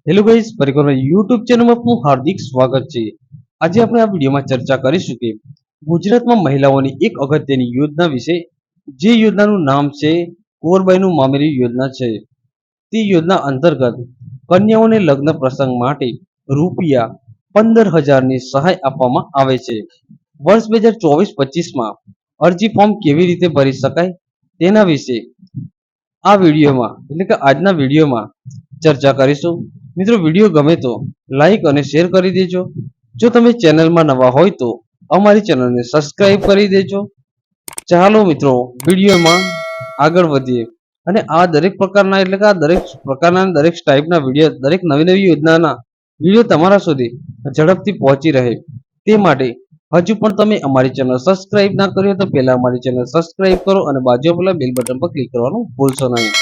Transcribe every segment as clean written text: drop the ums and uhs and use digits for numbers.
Hello guys, પરિક્રમા YouTube ચેનલમાં આપનું હાર્દિક સ્વાગત છે. આજે આપણે આ વિડીયોમાં ચર્ચા કરીશું કે ગુજરાતમાં મહિલાઓની એક અગત્યની યોજના વિશે, જે યોજનાનું નામ છે કુંવરબાઈનું મામેરું યોજના છે. તે યોજના અંતર્ગત કન્યાઓને લગ્ન પ્રસંગ માટે રૂપિયા 15,000ની સહાય આપવામાં આવે છે. વર્ષ 2024-25માં અરજી ફોર્મ કેવી રીતે ભરી શકાય તેના વિશે આ વિડીયોમાં એટલે કે આજના વિડીયોમાં ચર્ચા કરીશું. મિત્રો, વિડીયો ગમે તો લાઈક અને શેર કરી દેજો. જો તમે ચેનલમાં નવા હોય તો અમારી ચેનલને સબસ્ક્રાઇબ કરી દેજો. ચાલો મિત્રો, વિડીયોમાં આગળ વધીએ. અને આ દરેક પ્રકારના એટલે કે આ દરેક પ્રકારના દરેક ટાઈપના વિડીયો, દરેક નવી નવી યોજનાના વિડીયો તમારા સુધી ઝડપથી પહોંચી રહે તે માટે હજુ પણ તમે અમારી ચેનલ સબસ્ક્રાઇબ ના કરી હોય તો પહેલા અમારી ચેનલ સબસ્ક્રાઇબ કરો અને બાજુ પેલા બેલ બટન પર ક્લિક કરવાનું ભૂલશો નહીં.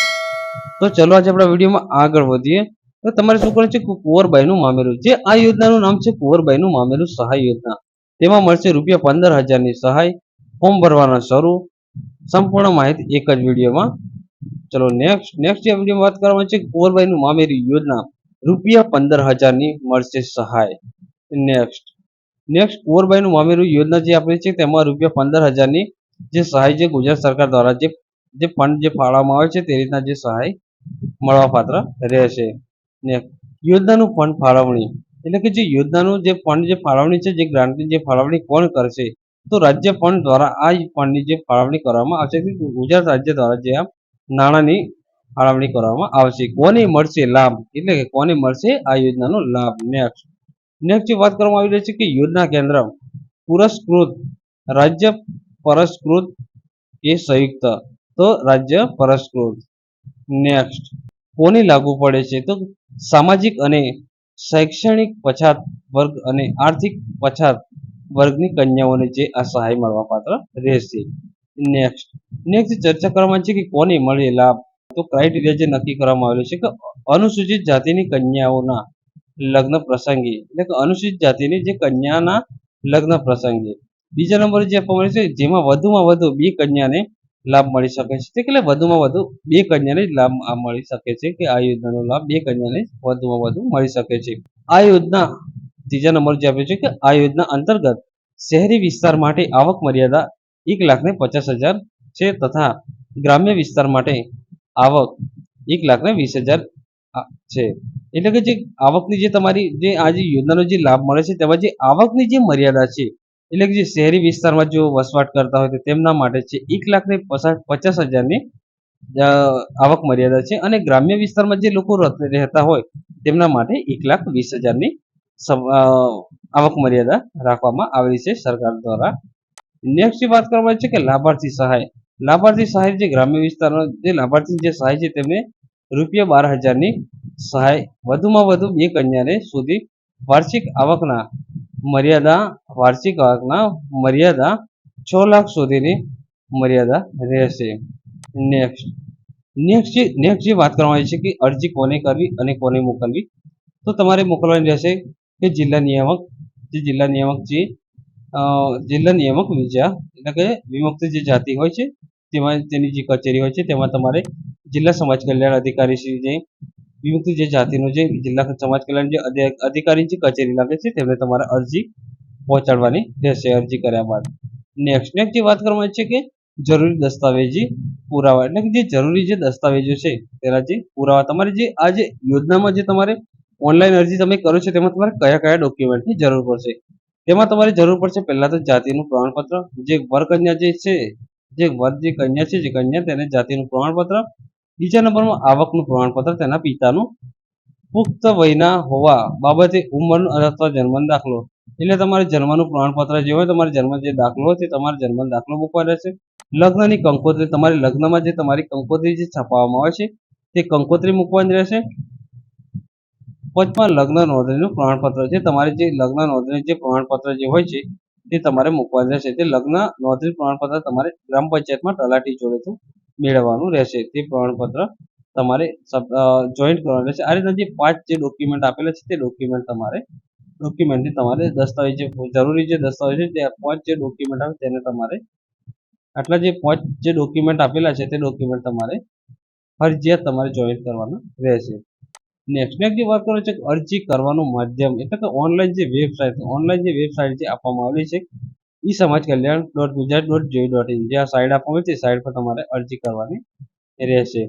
તો ચલો આજે આપણા વિડીયોમાં આગળ વધીએ. તો તમારે શું કરવાનું છે, કુંવરબાઈનું મામેરું, જે આ યોજનાનું નામ છે કુંવરબાઈનું મામેરું સહાય યોજના. તેમાં મળશે રૂપિયા 15,000ની સહાય. ફોર્મ ભરવાના શરૂ. સંપૂર્ણ માહિતી એક જ વિડીયોમાં. ચલો નેક્સ્ટ જે વિડીયોમાં વાત કરવાની છે કુંવરબાઈનું મામેરું યોજના, રૂપિયા 15,000ની મળશે સહાય. નેક્સ્ટ કુંવરબાઈનું મામેરું યોજના જે આપેલી છે તેમાં રૂપિયા 15,000ની જે સહાય છે ગુજરાત સરકાર દ્વારા જે ફંડ જે ફાળવવામાં આવે છે તે રીતના જે સહાય મળવાપાત્ર રહેશે. ને યોજનાનું ફંડ ફાળવણી એટલે કે જે યોજનાનું જે ફંડ જે ફાળવણી છે, જે ગ્રાન્ટની જે ફાળવણી કોણ કરશે, તો રાજ્ય ફંડ દ્વારા આ ફંડની જે ફાળવણી કરવામાં આવશે, ગુજરાત રાજ્ય દ્વારા જે આ નાણાંની ફાળવણી કરવામાં આવશે. કોને મળશે લાભ એટલે કે કોને મળશે આ યોજનાનો લાભ. નેક્સ્ટ જે વાત કરવામાં આવી રહી છે કે યોજના કેન્દ્ર પુરસ્કૃત, રાજ્ય પુરસ્કૃત કે સંયુક્ત, તો રાજ્ય પુરસ્કૃત. નેક્સ્ટ કોને લાગુ પડે છે, તો સામાજિક અને શૈક્ષણિક પછાત વર્ગ અને આર્થિક પછાત વર્ગની કન્યાઓને જે આ સહાય મળવાપાત્ર રહેશે. નેક્સ્ટ ચર્ચા કરવામાં છે કે કોને મળે લાભ, તો ક્રાઇટેરિયા જે નક્કી કરવામાં આવેલું છે કે અનુસૂચિત જાતિની કન્યાઓના લગ્ન પ્રસંગે એટલે કે અનુસૂચિત જાતિની જે કન્યાના લગ્ન પ્રસંગે. બીજા નંબરે જે આપવામાં આવે છે જેમાં વધુમાં વધુ બે કન્યાને લાભ મળી શકે છે, એટલે વધુમાં વધુ બે કન્યાને લાભ મળી શકે છે કે આ યોજનાનો લાભ બે કન્યાને વધુમાં વધુ મળી શકે છે. આ યોજના ત્રીજા નંબર જે આપ્યો છે કે આ યોજના અંતર્ગત શહેરી વિસ્તાર માટે આવક મર્યાદા 1,50,000 છે તથા ગ્રામ્ય વિસ્તાર માટે આવક 1,20,000 છે. એટલે કે જે આવકની જે તમારી જે આ જે યોજનાનો જે લાભ મળે છે તેમાં જે આવકની જે મર્યાદા છે, એટલે કે જે શહેરી વિસ્તારમાં જો વસવાટ કરતા હોય તો તેમના માટે છે 1,50,000ની આવક મર્યાદા છે, અને ગ્રામ્ય વિસ્તારમાં જે લોકો રહેતા હોય તેમના માટે 1,20,000ની આવક મર્યાદા રાખવામાં આવેલી છે સરકાર દ્વારા. નેક્સ્ટ વાત કરવામાં છે કે લાભાર્થી સહાય. લાભાર્થી સહાય જે ગ્રામ્ય વિસ્તારમાં જે લાભાર્થી જે સહાય છે તેમને રૂપિયા 12,000ની સહાય વધુમાં વધુ બે કન્યાને સુધી વાર્ષિક આવકના મર્યાદા 6 લાખ સુધીની મર્યાદા રહેશે. નેક્સ્ટ જે વાત કરવામાં આવી છે કે અરજી કોને કરવી અને કોને મોકલવી, તો તમારે મોકલવાની રહેશે કે જિલ્લા નિયામક વિજા એટલે કે વિમુક્ત જે જાતિ હોય છે તેમાં તેની જે કચેરી હોય છે તેમાં તમારે જિલ્લા સમાજ કલ્યાણ અધિકારી શ્રી જે વિમુક્ત જે જાતિનો જે જિલ્લા સમાજ કલ્યાણ જે અધિકારી જે કચેરી લાગે છે તેમને તમારે અરજી પહોંચાડવાની રહેશે અરજી કર્યા બાદ. નેક્સ્ટ જે વાત કરવામાં છે કે જરૂરી દસ્તાવેજી પુરાવા એટલે કે જે જરૂરી જે દસ્તાવેજો છે તેના જે પુરાવા તમારે જે આ જે યોજનામાં જે તમારે ઓનલાઈન અરજી તમે કરો છો તેમાં તમારે કયા કયા ડોક્યુમેન્ટની જરૂર પડશે, તેમાં તમારે જરૂર પડશે પહેલા તો જાતિનું પ્રમાણપત્ર, જે વરકન્યા જે છે જે કન્યા છે જે કન્યા તેને જાતિનું પ્રમાણપત્ર. બીજા નંબરમાં આવકનું પ્રમાણપત્ર તેના પિતાનું, પુખ્ત વયના હોવા બાબતે ઉંમર અથવા જન્મ દાખલો એટલે તમારે જન્મનું પ્રમાણપત્ર જે હોય, તમારે જન્મ જે દાખલો હોય તે તમારે જન્મ દાખલો મૂકવાનો રહેશે. લગ્નની કંકોત્રી, તમારી લગ્નમાં જે તમારી કંકોત્રી જે છપાવવામાં આવે છે તે કંકોત્રી મૂકવાની રહેશે. પાંચમા લગ્ન નોંધણીનું પ્રમાણપત્ર, જે તમારે જે લગ્ન નોંધણી જે પ્રમાણપત્ર જે હોય છે તે તમારે મૂકવાનું રહેશે. તે લગ્ન નોંધણી પ્રમાણપત્ર તમારે ગ્રામ પંચાયતમાં તલાટી જોડેથી મેળવવાનું રહેશે. તે પ્રમાણપત્ર તમારે જોઈન્ટ કરવાનું રહેશે. આ રીતના જે 5 જે ડોક્યુમેન્ટ આપેલા છે તે ડોક્યુમેન્ટની તમારે દસ્તાવેજ જરૂરી જે દસ્તાવેજ છે તે 5 જે ડોક્યુમેન્ટ આવે તેને તમારે આટલા જે 5 જે ડોક્યુમેન્ટ આપેલા છે તે ડોક્યુમેન્ટ તમારે ફરજિયાત તમારે જોઈન્ટ કરવાના રહેશે. નેક્સ્ટ જે વાત કરો છે કે અરજી કરવાનું માધ્યમ એટલે કે ઓનલાઈન જે વેબસાઇટ જે આપવામાં આવેલી છે ઈ સમાજ કલ્યાણ .ગુજરાત.gov.in જે આ સાઇટ આપવામાં આવી છે સાઇટ પર તમારે અરજી કરવાની રહેશે.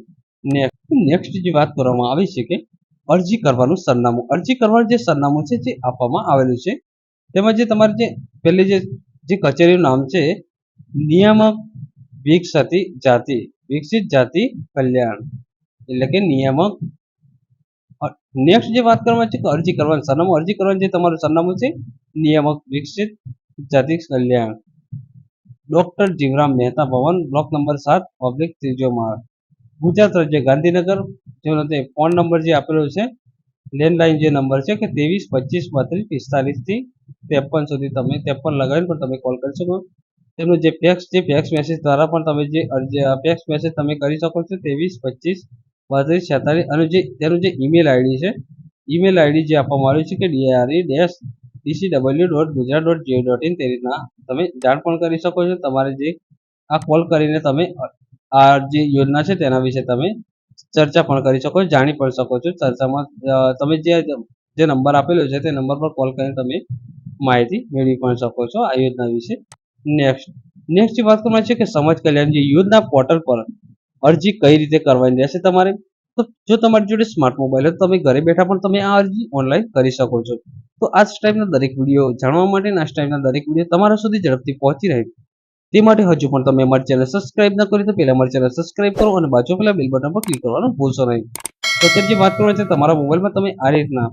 નેક્સ્ટ જે વાત કરવામાં આવી છે કે અરજી કરવાનું સરનામું. અરજી કરવાનું જે સરનામું છે જે આપવામાં આવેલું છે તેમાં જે તમારે જે પહેલી જે કચેરીનું નામ છે નિયામક વિકસિત જાતિ કલ્યાણ એટલે કે નિયામક. નેક્સ્ટ જે વાત કરવામાં છે કે અરજી કરવાનું સરનામું. અરજી કરવાનું જે તમારું સરનામું છે નિયામક વિકસિત જાતિ કલ્યાણ ડોક્ટર જીવરામ મહેતા ભવન બ્લોક નંબર 7 પબ્લિક ત્રીજો માળ ગુજરાત રાજ્ય ગાંધીનગર. જેનો તે ફોન નંબર જે આપેલો છે લેન્ડલાઇન જે નંબર છે કે 23 25 32 45 થી 53 સુધી તમે 53 લગાવીને પણ તમે કોલ કરી શકો. તેમનો જે ફેક્સ મેસેજ દ્વારા પણ તમે જે ફેક્સ મેસેજ તમે કરી શકો છો 23 25 32 46 અને જે તેનું જે ઈમેલ આઈડી છે ઈમેલ આઈડી જે આપવામાં આવ્યું છે કે dre-dcw.gujarat.go.in તે રીતના તમે જાણ પણ કરી શકો છો. તમારે જે આ કોલ કરીને તમે આ જે યોજના છે તેના વિશે તમે ચર્ચા પણ કરી શકો છો, જાણી પણ શકો છો. ચર્ચામાં તમે જે નંબર આપેલો છે તે નંબર પર કોલ કરીને તમે માહિતી મેળવી પણ શકો છો આ યોજના વિશે. નેક્સ્ટ વાત કરવાની છે કે સમાજ કલ્યાણ જે યોજના પોર્ટલ પર અરજી કઈ રીતે કરવાની રહેશે તમારે. તો જો તમારી જોડે સ્માર્ટ મોબાઈલ હોય તો તમે ઘરે બેઠા પણ તમે આ અરજી ઓનલાઈન કરી શકો છો. તો આ ટાઈપના દરેક વિડીયો જાણવા માટે આ ટાઈપના દરેક વિડીયો તમારા સુધી ઝડપથી પહોંચી રહે તે માટે હજુ પણ તમે અમારી ચેનલ સબસ્ક્રાઇબ ન કરી તો પહેલા અમારી ચેનલ સબસ્ક્રાઇબ કરો અને બાજુ પેલા બેલ બટન પર ક્લિક કરવાનું ભૂલશો નહીં. તો અત્યારે જે વાત કરવાની છે તમારા મોબાઈલમાં તમે આ રીતના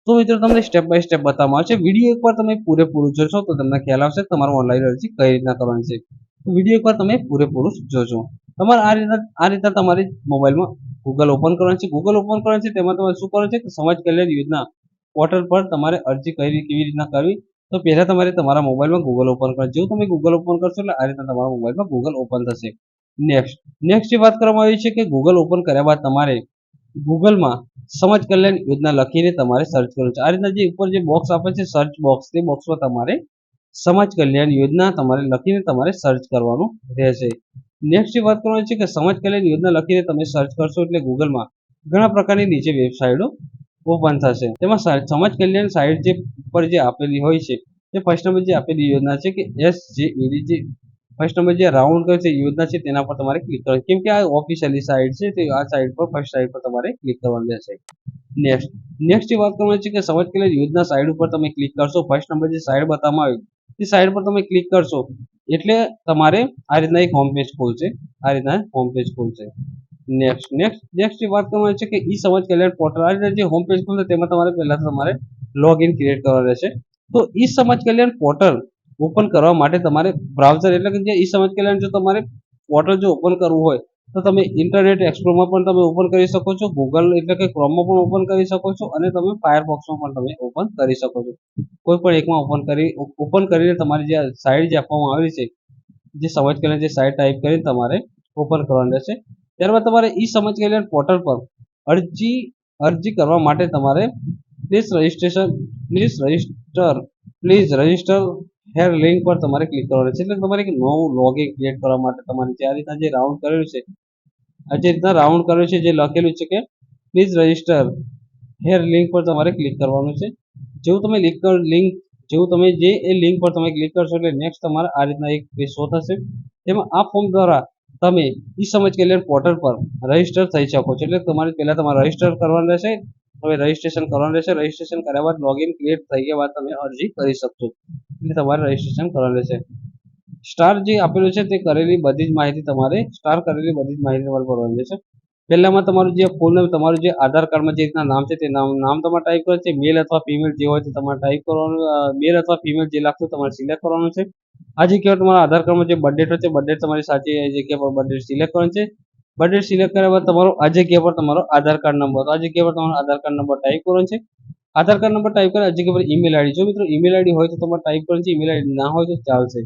તો મિત્રો તમને સ્ટેપ બાય સ્ટેપ બતાવવામાં આવશે. વિડીયો એકવાર તમે પૂરેપૂરું જોશો તો તમને ખ્યાલ આવશે તમારું ઓનલાઈન અરજી કઈ રીતના કરવાની છે. તો વિડીયો એકવાર તમે પૂરેપૂરું જોજો. તમારે આ રીતના તમારી મોબાઈલમાં ગૂગલ ઓપન કરવાનું છે. ગૂગલ ઓપન કરવાનું છે તેમાં તમારે શું કરવાનું છે કે સમાજ કલ્યાણ યોજના પોર્ટલ પર તમારે અરજી કેવી રીતના કરવી. તો પહેલા તમારે તમારા મોબાઈલમાં ગૂગલ ઓપન કરો. જેવું તમે ગૂગલ ઓપન કરશો એટલે આ રીતના તમારા મોબાઈલમાં ગૂગલ ઓપન થશે. નેક્સ્ટ જે વાત કરવામાં આવી છે કે ગૂગલ ઓપન કર્યા બાદ તમારે ગૂગલમાં સમાજ કલ્યાણ યોજના લખીને તમારે સર્ચ કરવું છે. આ રીતના જે ઉપર જે બોક્સ આપે છે સર્ચ બોક્સ તે બોક્સમાં તમારે સમાજ કલ્યાણ યોજના તમારે લખીને તમારે સર્ચ કરવાનું રહેશે. નેક્સ્ટ જે વાત કરવાની છે કે સમાજ કલ્યાણ યોજના લખીને તમે સર્ચ કરશો એટલે ગૂગલમાં ઘણા પ્રકારની નીચે વેબસાઇટો ઓપન થશે. તેમાં સમાજ કલ્યાણ સાઇટ જે ઉપર જે આપેલી હોય છે તે ફર્સ્ટ નંબર જે આપેલી યોજના છે કે SJED જે ફર્સ્ટ નંબર જે રાઉન્ડ કરે છે યોજના છે તેના પર તમારે ક્લિક કરવાનું. કેમ કે આ ઓફિશિયલી સાઇટ છે તે આ સાઇટ પર ફર્સ્ટ સાઇટ પર તમારે ક્લિક કરવાનું રહેશે. નેક્સ્ટ જે વાત કરવાની છે કે સમાજ કલ્યાણ યોજના સાઇટ ઉપર તમે ક્લિક કરશો ફર્સ્ટ નંબર જે સાઇટ બતાવવામાં આવી તે સાઇટ પર તમે ક્લિક કરશો એટલે તમારે આ રીતના એક હોમ પેજ ખોલશે. આ રીતના હોમ પેજ ખોલશે. નેક્સ્ટ જે વાત કરવાની છે કે ઈ સમાજ કલ્યાણ પોર્ટલ આ રીતે જે હોમ પેજ ખોલશે તેમાં તમારે પહેલા તમારે લોગિન ક્રિએટ કરવાનું રહેશે. તો ઈ સમાજ કલ્યાણ પોર્ટલ ઓપન કરવા માટે તમારે બ્રાઉઝર એટલે કે જે ઈ સમાજ કલ્યાણ જો તમારે પોર્ટલ જો ઓપન કરવું હોય તો તમે ઇન્ટરનેટ એક્સપ્લોરમાં પણ તમે ઓપન કરી શકો છો, ગૂગલ એટલે કે ક્રોમમાં પણ ઓપન કરી શકો છો અને તમે ફાયરફોક્સમાં પણ તમે ઓપન કરી શકો છો. કોઈ પણ એકમાં ઓપન કરીને તમારી જે સાઇટ જે આપવામાં આવેલી છે જે સમાજ કલ્યાણ જે સાઇટ ટાઈપ કરીને તમારે ઓપન કરવાનું રહેશે. ત્યારબાદ તમારે ઈ સમાજ કલ્યાણ પોર્ટલ પર અરજી કરવા માટે તમારે પ્લીઝ રજિસ્ટર હેર લિંક પર તમારે ક્લિક કરવાનું છે. એટલે તમારે એક નવું લોગિન ક્રિએટ કરવા માટે તમારે જે આ રીતના જે રાઉન્ડ કરેલું છે આ જે રીતના રાઉન્ડ કરેલું છે જે લખેલું છે કે પ્લીઝ રજિસ્ટર હેર લિંક પર તમારે ક્લિક કરવાનું છે. જેવું તમે જે એ લિંક પર તમે ક્લિક કરશો એટલે નેક્સ્ટ તમારે આ રીતના એક પેજ શો થશે. તેમાં આ ફોર્મ દ્વારા તમે ઈ સમાજ કલ્યાણ પોર્ટલ પર રજિસ્ટર થઈ શકો છો. એટલે તમારે પહેલા તમારે રજિસ્ટર કરવાનું રહેશે. હવે રજિસ્ટ્રેશન કરવાનું રહેશે. રજિસ્ટ્રેશન કર્યા બાદ લોગિન ક્રિએટ થઈ ગયા બાદ તમે અરજી કરી શકશો. એટલે તમારે રજિસ્ટ્રેશન કરવાનું રહેશે. સ્ટાર જે આપેલું છે તે કરેલી બધી જ માહિતી તમારે ભરવાની રહેશે. પહેલામાં તમારું જે ફૂલ નેમ તમારું જે આધાર કાર્ડમાં જે રીતના નામ છે તે નામ તમારે ટાઈપ કરવાનું છે. મેલ અથવા ફિમેલ જે હોય તે તમારે ટાઈપ કરવાનું. મેલ અથવા ફિમેલ જે લાગતું તમારે સિલેક્ટ કરવાનું છે. આ જગ્યાએ તમારા આધાર કાર્ડમાં જે બર્થ ડેટ હોય છે બર્થ ડેટ તમારી સાચી જગ્યા પર બર્થ ડેટ સિલેક્ટ કરવાનું છે. બર્થ ડેટ સિલેક્ટ કર્યા બાદ તમારો આ જગ્યા પર તમારો આધાર કાર્ડ નંબર આ જગ્યા પર તમારો આધાર કાર્ડ નંબર ટાઈપ કરવાનો છે. આધાર કાર્ડ નંબર ટાઈપ કર્યા આ જગ્યા પર ઈમેલ આઈડી જો મિત્રો ઈમેલ આઈડી હોય તો તમારે ટાઈપ કરવાનું છે. ઈમેલ આઈડી ના હોય તો ચાલશે.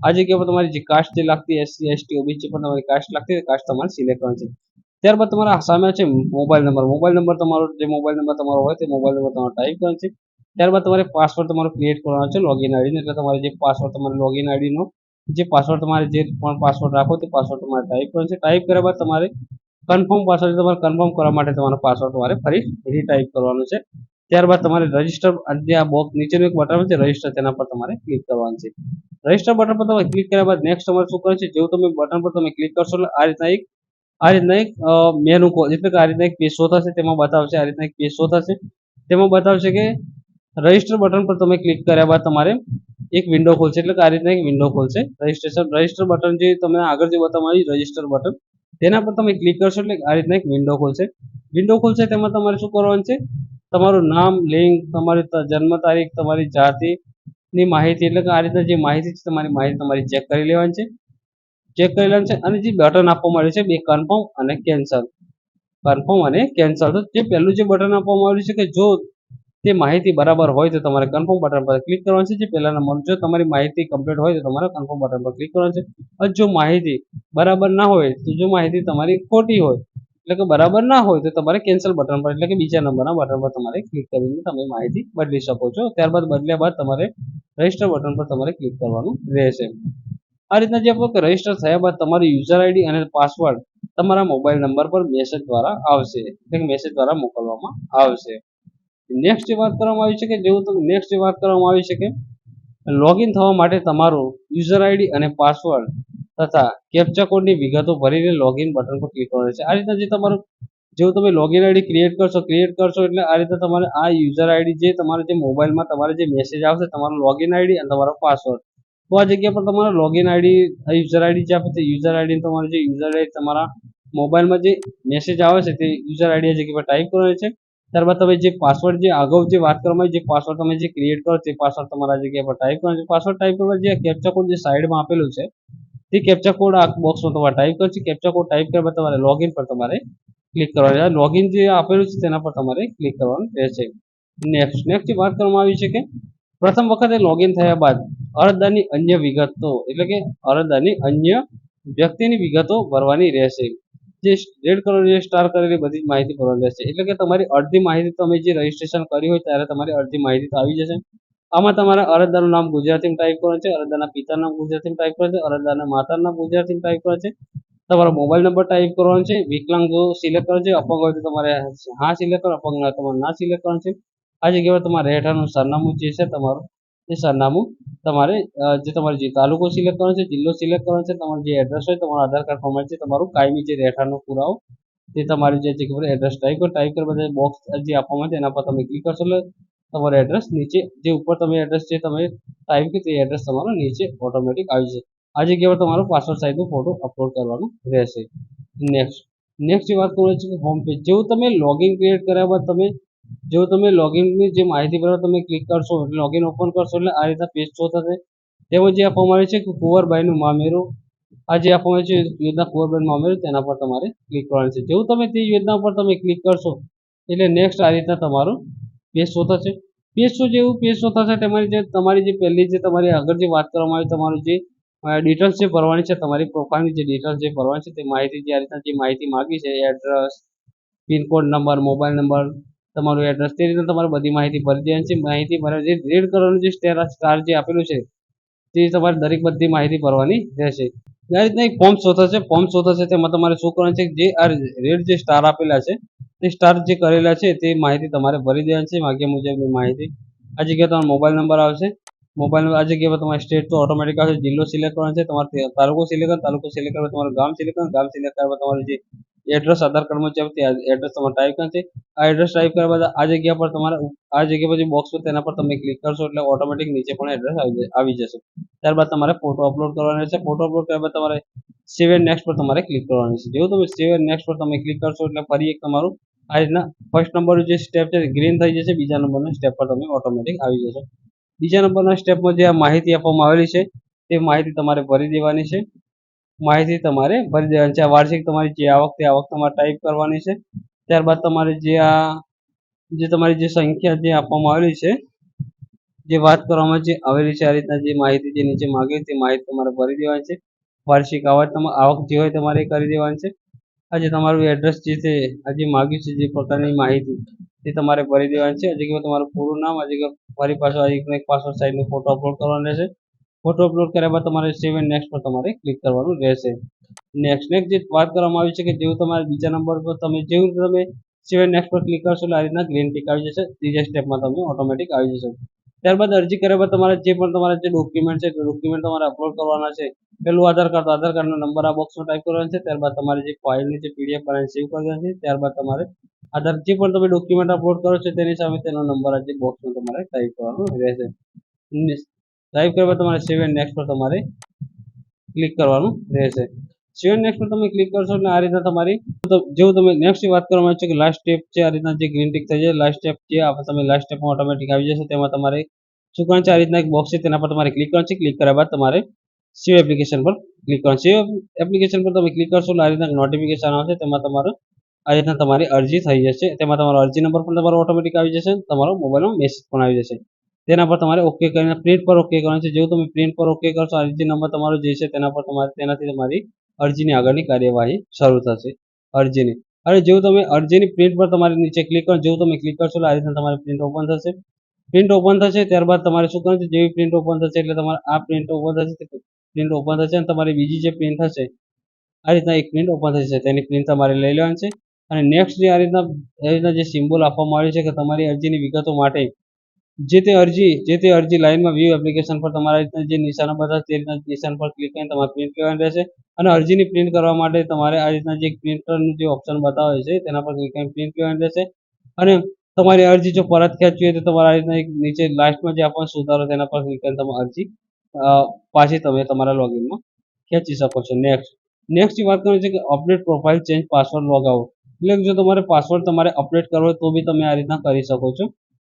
આ જગ્યા પર તમારી જે કાસ્ટ જે લાગતી SC ST OBC પર તમારી કાસ્ટ લાગતી કાસ્ટ તમારે સિલેક્ટ કરવાની છે. ત્યારબાદ તમારા સામે છે મોબાઈલ નંબર તમારો જે મોબાઈલ નંબર તમારો હોય તે મોબાઈલ નંબર તમારે ટાઈપ કરવાનો છે. ત્યારબાદ તમારે પાસવર્ડ તમારો ક્રિએટ કરવાનો છે લોગિન આઈડી એટલે તમારે જે પાસવર્ડ તમારે લોગિન આઈડીનો જે પાસવર્ડ તમારે જે પણ પાસવર્ડ રાખો તે પાસવર્ડ તમારે ટાઈપ કરવાનો છે. ટાઈપ કર્યા બાદ તમારે કન્ફર્મ પાસવર્ડ તમારે કન્ફર્મ કરવા માટે તમારો પાસવર્ડ તમારે ફરી રીટાઈપ કરવાનો છે. ત્યારબાદ તમારે રજીસ્ટર જે આ બોક્સ નીચેનું એક બટન છે રજીસ્ટર, તેના પર તમારે ક્લિક કરવાનું છે. રજીસ્ટર બટન પર તમે ક્લિક કર્યા બાદ નેક્સ્ટ તમારે શું કરવાનું છે, જેવું તમે બટન પર તમે ક્લિક કરશો એટલે આ રીતના એક મેનુ એટલે કે આ રીતના એક પેજ શો થશે. તેમાં બતાવશે, આ રીતના એક પેજ શો થશે. તેમાં બતાવશે કે રજીસ્ટર બટન પર તમે ક્લિક કર્યા બાદ તમારે એક વિન્ડો ખોલશે, એટલે કે આ રીતના એક વિન્ડો ખોલશે. રજીસ્ટર બટન જે તમને આગળ જે બતાવવામાં આવ્યું રજીસ્ટર બટન, તેના પર તમે ક્લિક કરશો એટલે આ રીતના એક વિન્ડો ખોલશે. વિન્ડો ખોલશે તેમાં તમારે શું કરવાનું છે, તમારું નામ, લિંક, તમારી જન્મ તારીખ, તમારી જાતિની માહિતી, એટલે કે આ રીતના જે માહિતી છે તમારી માહિતી તમારી ચેક કરી લેવાની છે. ચેક કરી લેવાનું છે અને જે બટન આપવામાં આવ્યું છે બે કન્ફર્મ અને કેન્સલ. કન્ફર્મ અને કેન્સલ. તો જે પહેલું જે બટન આપવામાં આવ્યું છે કે જો તે માહિતી બરાબર હોય તો તમારે કન્ફર્મ બટન પર ક્લિક કરવાનું છે. જે પહેલા નંબર, જો તમારી માહિતી કમ્પ્લીટ હોય તો તમારે કન્ફર્મ બટન પર ક્લિક કરવાનું છે. અને જો માહિતી બરાબર ના હોય, તો જો માહિતી તમારી ખોટી હોય, એટલે કે બરાબર ના હોય, તો તમારે કેન્સલ બટન પર એટલે કે બીજા નંબરના બટન પર તમારે ક્લિક કરીને તમે માહિતી બદલી શકો છો. ત્યારબાદ બદલ્યા બાદ તમારે રજીસ્ટર બટન પર તમારે ક્લિક કરવાનું રહેશે. આ રીતના જે આપણે રજીસ્ટર થયા બાદ તમારી યુઝર આઈડી અને પાસવર્ડ તમારા મોબાઈલ નંબર પર મેસેજ દ્વારા આવશે, એટલે કે મેસેજ દ્વારા મોકલવામાં આવશે. નેક્સ્ટ વાત કરવામાં આવી છે કે જેવું તમે નેક્સ્ટ વાત કરવામાં આવી છે કે લોગિન થવા માટે તમારું યુઝર આઈડી અને પાસવર્ડ તથા કેપ્ચા કોડની વિગતો ભરીને લોગિન બટન પર ક્લિક કરવાનું છે. આ રીતના જે તમારું જેવું તમે લોગિન આઈડી ક્રિએટ કરશો એટલે આ રીતે તમારે આ યુઝર આઈડી જે તમારે જે મોબાઈલમાં તમારે જે મેસેજ આવશે, તમારો લોગિન આઈડી અને તમારો પાસવર્ડ, તો આ જગ્યા પર તમારો લોગિન આઈડી યુઝર આઈડી જે આપે તે યુઝર આઈડી તમારે જે યુઝર આઈડી તમારા મોબાઈલમાં જે મેસેજ આવે છે તે યુઝર આઈડી આ જગ્યા પર ટાઈપ કરવાની છે. ત્યારબાદ તમે જે પાસવર્ડ જે અગાઉ જે વાત કરવામાં જે પાસવર્ડ તમે જે ક્રિએટ કરો તે પાસવર્ડ તમારા જગ્યા પર ટાઈપ કરવાનો છે. પાસવર્ડ ટાઈપ કરવા જે કેપ્ચા કોડ જે સાઈડમાં આપેલું છે તે કેપ્ચા કોડ આ બોક્સમાં તમારે ટાઈપ કરશે. કેપ્ચા કોડ ટાઈપ કર્યા બાદ તમારે લોગિન પર તમારે ક્લિક કરવાનું છે. લોગિન જે આપેલું છે તેના પર તમારે ક્લિક કરવાનું રહેશે. નેક્સ્ટ વાત કરવામાં આવી છે કે પ્રથમ વખતે લોગિન થયા બાદ અરજદારની અન્ય વિગતો, એટલે કે અરજદારની અન્ય વ્યક્તિની વિગતો ભરવાની રહેશે. જે રેડ કલર જે સ્ટાર કરેલી બધી જ માહિતી ભરવાની રહેશે. એટલે કે તમારી અડધી માહિતી તમે જે રજીસ્ટ્રેશન કર્યું હોય ત્યારે તમારી અડધી માહિતી તો આવી જશે. આમાં તમારા અરજદારનું નામ ગુજરાતીમાં ટાઈપ કરવાનું છે, અરજદારના પિતાનું નામ ગુજરાતીમાં ટાઈપ કરવાનું છે, અરજદારના માતાનું નામ ગુજરાતીમાં ટાઈપ કરવાનું છે, તમારો મોબાઈલ નંબર ટાઈપ કરવાનો છે, વિકલાંગ જો સિલેક્ટ કરવાનો છે, અપંગ હોય તો તમારે હા સિલેક્ટ કરો, અપંગ ના તમારે ના સિલેક્ટ કરવાનું છે. આ જગ્યાએ તમારે રહેઠાણનું સરનામું જે છે તમારું એ સરનામું તમારે જે તમારે જે તાલુકો સિલેક્ટ કરવાનો છે, જિલ્લો સિલેક્ટ કરવાનો છે, તમારું જે એડ્રેસ હોય તમારું આધાર કાર્ડ પ્રમાણે છે, તમારું કાયમી જે રહેઠાણનો પુરાવો તે તમારી જે જગ્યા પર એડ્રેસ ટાઈપ કરવા બધા બોક્સ જે આપવામાં છે એના પર તમે ક્લિક કરશો એટલે તમારું એડ્રેસ નીચે જે ઉપર તમે એડ્રેસ જે તમે ટાઈપ કર્યું તે એડ્રેસ તમારો નીચે ઓટોમેટિક આવી જશે. આ જગ્યા પર તમારો પાસપોર્ટ સાઇઝનો ફોટો અપલોડ કરવાનો રહેશે. નેક્સ્ટ વાત કરવાની છે કે હોમ પેજ, જેવું તમે લોગિન ક્રિએટ કર્યા બાદ જેવું તમે લોગિનની જે માહિતી પર તમે ક્લિક કરશો એટલે લોગિન ઓપન કરશો એટલે આ રીતના પેજ શો થશે. તેમાં જે આપવામાં આવે છે કે કુંવરબાઈનું મામેરું, આ જે આપવામાં આવે છે યોજના કુંવરબાઈનું મામેરું, તેના પર તમારે ક્લિક કરવાનું છે. જેવું તમે તે યોજના પર તમે ક્લિક કરશો એટલે નેક્સ્ટ આ રીતના તમારું પેજ શો થશે. પેજ શો થશે તમારી જે પહેલી જે તમારી આગળ જે વાત કરવામાં આવી તમારું જે ડિટેલ્સ જે ભરવાની છે, તમારી પ્રોફાઇલની જે ડિટેલ્સ જે ભરવાની છે તે માહિતી જે આ રીતના જે માહિતી માંગી છે, address, pin code number, mobile number, તમારું એડ્રેસ, તે રીતે તમારે બધી માહિતી ભરી દેવાની છે. માહિતી ભરે જે રેડ કલરનું જે સ્ટાર જે આપેલું છે તે તમારે દરેક બધી માહિતી ભરવાની રહેશે. આ રીતના એક ફોર્મ શો થશે. ફોર્મ શો થશે તેમાં તમારે શું કરવાનું છે, જે આ રેડ જે સ્ટાર આપેલા છે તે સ્ટાર જે કરેલા છે તે માહિતી તમારે ભરી દેવાની છે. માગ્યા મુજબની માહિતી આ જગ્યાએ તમારો મોબાઈલ નંબર આવશે. મોબાઈલ નંબર આ જગ્યા પર તમારે સ્ટેટ તો ઓટોમેટિક આવશે. જિલ્લો સિલેક્ટ કરવાનો છે, તમારે તાલુકો સિલેક્ટ કરવાનો, તાલુકો સિલેક્ટ કરવા તમારું ગામ સિલેક્ટ કરવાનું, ગામ સિલેક્ટ કરવા તમારું જે એડ્રેસ આધાર કાર્ડમાં છે તે એડ્રેસ તમારે ટાઈપ કરવાનું છે. આ એડ્રેસ ટાઈપ કર્યા બાદ આ જગ્યા પર તમારે આ જગ્યા પર જે બોક્સ છે તેના પર તમે ક્લિક કરશો એટલે ઓટોમેટિક નીચે પણ એડ્રેસ આવી જશે. ત્યારબાદ તમારે ફોટો અપલોડ કરવાનો રહેશે. ફોટો અપલોડ કર્યા બાદ તમારે સેવ એન્ડ નેક્સ્ટ પર તમારે ક્લિક કરવાનું છે. જેવું તમે સેવ એન્ડ નેક્સ્ટ પર તમે ક્લિક કરશો એટલે ફરી એક તમારું આ રીતના ફર્સ્ટ નંબરનું જે સ્ટેપ છે ગ્રીન થઈ જશે. બીજા નંબરના સ્ટેપ પર તમે ઓટોમેટિક આવી જશો. બીજા નંબરના સ્ટેપમાં જે આ માહિતી આપવામાં આવેલી છે તે માહિતી તમારે ભરી દેવાની છે. આ વાર્ષિક તમારી જે આવક તે આવક તમારે ટાઈપ કરવાની છે. ત્યારબાદ તમારે જે તમારી જે સંખ્યા જે આપવામાં આવેલી છે, જે વાત કરવામાં જે આવેલી છે, આ રીતના જે માહિતી જે નીચે માંગે તે માહિતી તમારે ભરી દેવાની છે. વાર્ષિક આવક જે હોય તમારે કરી દેવાની છે. આ જે તમારું એડ્રેસ જે છે આ જે માગ્યું છે જે પ્રકારની માહિતી તે તમારે ભરી દેવાની છે. આ જગ્યાએ તમારું પૂરું નામ, આ જગ્યાએ ફરી પાછો એક પાસપોર્ટ સાઇઝનો ફોટો અપલોડ કરવાનો રહેશે. ફોટો અપલોડ કર્યા બાદ તમારે સેવ એન્ડ નેક્સ્ટ પર તમારે ક્લિક કરવાનું રહેશે. નેક્સ્ટ જે વાત કરવામાં આવી છે કે જેવું તમારે બીજા નંબર પર જેવું તમે સેવ એન્ડ નેક્સ્ટ પર ક્લિક કરશો એટલે આ રીતના ગ્રીન ટિક આવી જશે. ત્રીજા સ્ટેપમાં તમે ઓટોમેટિક આવી જશે. ત્યારબાદ અરજી કર્યા બાદ તમારે જે ડોક્યુમેન્ટ છે તે ડોક્યુમેન્ટ તમારે અપલોડ કરવાના છે. પેલું આધાર કાર્ડનો નંબર આ બોક્સમાં ટાઈપ કરવાનો છે. ત્યારબાદ તમારે જે ફાઇલની જે પીડીએફ બનાવીને સેવ કરવાની છે. ત્યારબાદ તમારે જે પણ તમે ડોક્યુમેન્ટ અપલોડ કરો છો તેની સામે તેનો નંબર આ જે બોક્સમાં તમારે ટાઈપ કરવાનો રહેશે. ટાઈપ કર્યા બાદ તમારે સેવ એન્ડ નેક્સ્ટ પર તમારે ક્લિક કરવાનું રહેશે. સેવ એન્ડ નેક્સ્ટ પર તમે ક્લિક કરશો એટલે આ રીતના તમારી જેવું તમે નેક્સ્ટની વાત કરવામાં આવે છે કે લાસ્ટ સ્ટેપ છે. આ રીતના જે ગ્રીન ટિક થઈ જાય લાસ્ટ સ્ટેપ છે તમે લાસ્ટ સ્ટેપમાં ઓટોમેટિક આવી જશે. તેમાં તમારે શું કરવાનું છે, આ રીતના એક બોક્સ છે તેના પર તમારે ક્લિક કરવાનું છે. ક્લિક કર્યા બાદ તમારે સેવ એપ્લિકેશન પર ક્લિક કરવાનું. સેવ એપ્લિકેશન પર તમે ક્લિક કરશો એટલે આ રીતના નોટિફિકેશન આવશે. તેમાં તમારું આ રીતના તમારી અરજી થઈ જશે. તેમાં તમારો અરજી નંબર પણ તમારો ઓટોમેટિક આવી જશે. તમારો મોબાઈલમાં મેસેજ પણ આવી જશે. તેના પર તમારે ઓકે કરીને પ્રિન્ટ પર ઓકે કરવાનું છે. જેવું તમે પ્રિન્ટ પર ઓકે કરશો અરજી નંબર તમારો જે છે તેના પર તેનાથી તમારી અરજીની આગળની કાર્યવાહી શરૂ થશે. અરજીની અને જેવું તમે અરજીની પ્રિન્ટ પર તમારે નીચે ક્લિક કરો, જેવું તમે ક્લિક કરશો એટલે આ રીતના તમારી પ્રિન્ટ ઓપન થશે. પ્રિન્ટ ઓપન થશે ત્યારબાદ તમારે શું કરવાનું છે, જેવી પ્રિન્ટ ઓપન થશે એટલે તમારે આ પ્રિન્ટ ઓપન થશે. પ્રિન્ટ ઓપન થશે અને તમારી બીજી જે પ્રિન્ટ થશે આ રીતના એક પ્રિન્ટ ઓપન થશે. તેની પ્રિન્ટ તમારે લઈ લેવાની છે. અને નેક્સ્ટ જે આ રીતના જે સિમ્બોલ આપવામાં આવ્યું છે કે તમારી અરજીની વિગતો માટે જે તે અરજી લાઇનમાં વ્યૂ એપ્લિકેશન પર તમારા રીતના જે નિશાનો બતાવે તે રીતના નિશાન પર ક્લિક કરીને તમારે પ્રિન્ટ લેવાની રહેશે. અને અરજીની પ્રિન્ટ કરવા માટે તમારે આ રીતના જે પ્રિન્ટરનું જે ઓપ્શન બતાવે છે તેના પર ક્લિક કરીને પ્રિન્ટ લેવાની રહેશે. અને તમારી અરજી જો પરત ખેંચવી હોય તો તમારે આ રીતના એક નીચે લાસ્ટમાં જે આપણને સુધારો તેના પર ક્લિક કરીને તમારી અરજી પાછી તમે તમારા લોગિનમાં ખેંચી શકો છો. નેક્સ્ટની વાત કરવાની છે કે update profile change password log out. એટલે જો તમારે પાસવર્ડ તમારે અપડેટ કરવો હોય તો બી તમે આ રીતના કરી શકો છો.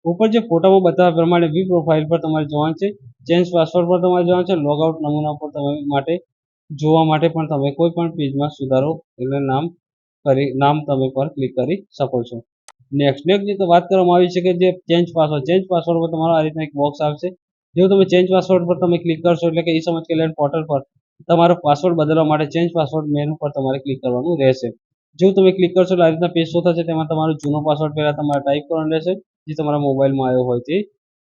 ઉપર જે ફોટામાં બતાવ્યા પ્રમાણે વ્યૂ પ્રોફાઇલ પર તમારે જવાનું છે. ચેન્જ પાસવર્ડ પર તમારે જવાનું છે. લોગ આઉટ નમૂના પર તમે જોવા માટે પણ તમે કોઈ પણ પેજમાં સુધારો એટલે નામ તમે પર ક્લિક કરી શકો છો. નેક્સ્ટ જે વાત કરવામાં આવી છે કે જે ચેન્જ પાસવર્ડ પર તમારો આ રીતના એક બોક્સ આવશે. જેવું તમે ચેન્જ પાસવર્ડ પર તમે ક્લિક કરશો એટલે કે ઈ-સમાજ કલ્યાણ પોર્ટલ પર તમારો પાસવર્ડ બદલવા માટે ચેન્જ પાસવર્ડ મેનુ પર તમારે ક્લિક કરવાનું રહેશે. જેવું તમે ક્લિક કરશો એટલે આ રીતના પેજ શો થશે. તેમાં તમારો જૂનો પાસવર્ડ પહેલા તમારે ટાઈપ કરવાનો રહેશે જે તમારા મોબાઈલમાં આવ્યો હોય તે.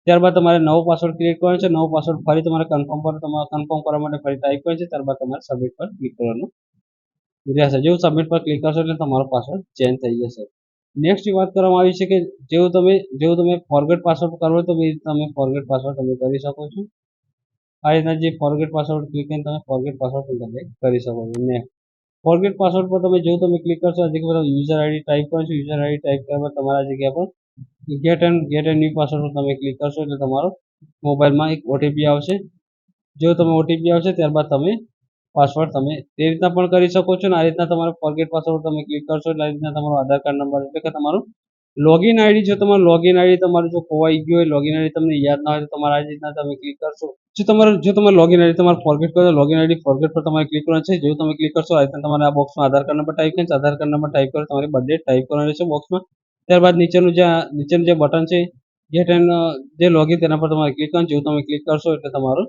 ત્યારબાદ તમારે નવો પાસવર્ડ ક્રિએટ કરવાનો છે. નવો પાસવર્ડ ફરી તમારે કન્ફર્મ કરવા માટે ફરી ટાઈપ કરવાનો છે. ત્યારબાદ તમારે સબમિટ પર ક્લિક કરવાનું રહેશે. જેવું સબમિટ પર ક્લિક કરશો એટલે તમારો પાસવર્ડ ચેન્જ થઈ જશે. નેક્સ્ટની વાત કરવામાં આવી છે કે જેવું તમે ફોરગેટ પાસવર્ડ કરવો તો તમે ફોરગેટ પાસવર્ડ તમે કરી શકો છો. આ રીતના જે ફોરગેટ પાસવર્ડ ક્લિક કરીને તમે ફોરગેટ પાસવર્ડ પણ તમે કરી શકો છો. નેક્સ્ટ ફોરગેટ પાસવર્ડ પર જેવું તમે ક્લિક કરશો આ જગ્યા પર યુઝર આઈડી ટાઈપ કરશો. યુઝર આઈડી ટાઈપ કર્યા બાદ તમારા જગ્યા પર ગેટ એન્ડ ન્યૂ પાસવર્ડ પર તમે ક્લિક કરશો એટલે તમારો મોબાઈલમાં એક ઓટીપી આવશે. જો તમે ઓટીપી આવશે ત્યારબાદ તમે પાસવર્ડ તમે તે રીતના પણ કરી શકો છો. અને આ રીતના તમારો ફોરગેટ પાસવર્ડ તમે ક્લિક કરશો એટલે આ રીતના તમારો આધાર કાર્ડ નંબર એટલે કે તમારું લોગિન આઈડી તમારું લોગિન આઈડી તમારું જો ખોવાઈ ગયું હોય, લોગિન આઈડી તમને યાદ ના હોય તો તમારે આ રીતના તમે ક્લિક કરશો. જો તમારે લોગિન આઈડી તમારે ફોરગેટ કરો લોગિન આઈડી ફોરગેટ પર તમારે ક્લિક કરવાનું છે. જેવું તમે ક્લિક કરશો આ રીતના તમારે આ બોક્સમાં આધાર કાર્ડ નંબર ટાઈપ કરીને આધાર કાર્ડ નંબર ટાઈપ કરો તમારી બર્થ ડેટ ટાઈપ કરવાની રહેશે બોક્સમાં. ત્યારબાદ નીચેનું જે બટન છે ગેટ એન્ડ જે લોગિન તેના પર તમારે ક્લિક કરવાનું. જેવું તમે ક્લિક કરશો એટલે તમારું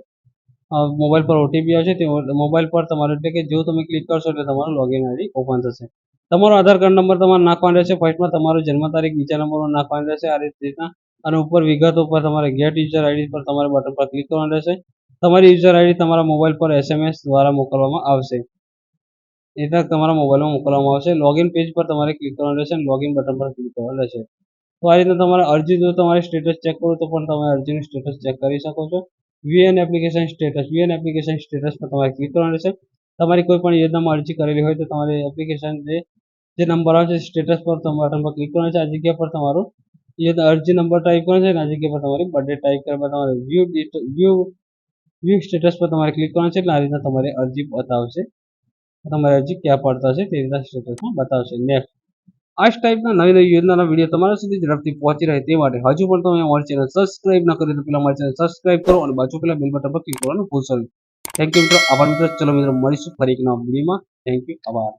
મોબાઈલ પર ઓટીપી આવશે. તે મોબાઈલ પર તમારે એટલે કે જેવું તમે ક્લિક કરશો એટલે તમારું લોગિન આઈડી ઓપન થશે. તમારો આધાર કાર્ડ નંબર તમારે નાખવાનો રહેશે. ફર્સ્ટમાં તમારો જન્મ તારીખ, બીજા નંબરમાં નાખવાનો રહેશે આ રીતના. અને ઉપર વિગતો પર તમારે ગેટ યુઝર આઈડી પર તમારે બટન પર ક્લિક કરવાનું રહેશે. તમારી યુઝર આઈડી તમારા મોબાઈલ પર SMS દ્વારા મોકલવામાં આવશે. એટલે તમારા મોબાઈલમાં મોકલવામાં આવશે. લોગિન પેજ પર તમારે ક્લિક કરવાનું રહેશે અને લોગિન બટન પર ક્લિક કરવાનું રહેશે. તો આ રીતના તમારે અરજી જો તમારે સ્ટેટસ ચેક કરવું તો પણ તમે અરજીનું સ્ટેટસ ચેક કરી શકો છો. વીએન એપ્લિકેશન સ્ટેટસ પર તમારે ક્લિક કરવાનું રહેશે. તમારી કોઈ પણ યોજનામાં અરજી કરેલી હોય તો તમારી એપ્લિકેશન જે નંબર આવે છે સ્ટેટસ પર બટન પર ક્લિક કરવાનું છે. આ જગ્યા પર તમારું અરજી નંબર ટાઈપ કરવાનો છે અને આ જગ્યા પર તમારી બર્થડે ટાઈપ કરવા તમારે વ્યૂ સ્ટેટસ પર તમારે ક્લિક કરવાનું છે. એટલે આ રીતના તમારી અરજી બતાવશે. તમારી અરજી ક્યાં પડતા છે તે રીતના સ્ટેટસમાં બતાવશે. નેક્સ્ટ આ ટાઈપના નવી યોજનાના વિડીયો તમારા સુધી ઝડપથી પહોંચી રહે તે માટે હજુ પણ તમે અમારી ચેનલ સબસ્ક્રાઇબ ન કરી તો પેલા અમારી ચેનલ સબસ્ક્રાઇબ કરો અને બાજુ પેલા બેલ બટન પર ક્લિક કરવાનું ભૂલશો નહીં. થેન્ક યુ મિત્રો. આભાર મિત્રો. ચલો મિત્રો મળીશું ફરી એક નવા વિડીયોમાં. Thank you. આભાર.